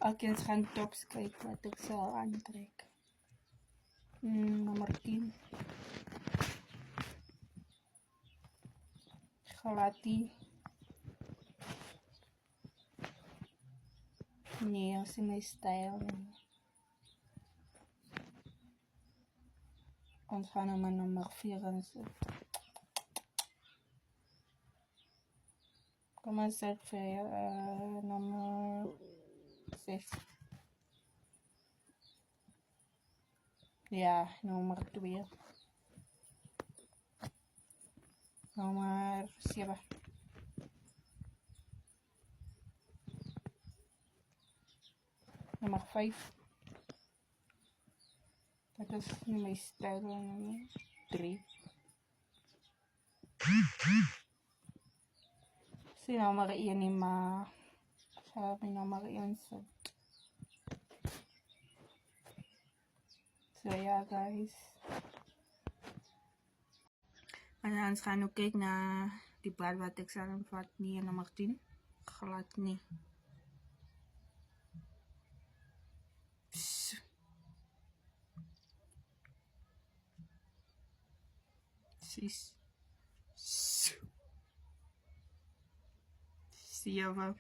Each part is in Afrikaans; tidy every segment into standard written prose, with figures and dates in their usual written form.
Okay, ons gaan tops kyk wat ek sal aantrek. Nommer 10. Glad nie. Nee, dat is niet mijn stijl. Ons gaan naar nummer 4 en zo. Kom maar zeggen, nummer 6. Ja, nummer 2. Nummer 7. Nummer 5. Dat is niet mijn stijl. 3. Zie nummer 1 niet, maar zal ik nummer 1 zetten. So ja, guys. En dan gaan we kijken naar die pad wat ik zal vat niet nummer 10. Glad niet. Sis. 7.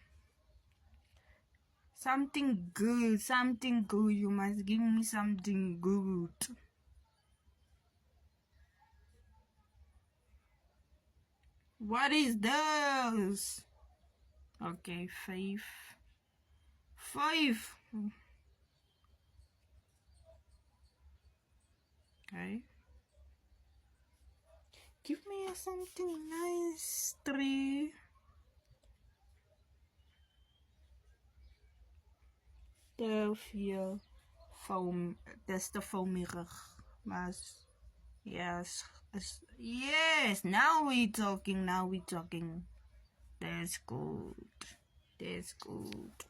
Something good, something good. You must give me something good. What is this? Okay, 5. 5. Okay. Give me something nice. 3. Te veel foam. Dat is te foamerig. Maar yes. Yes. Now we talking. That's good. That's good.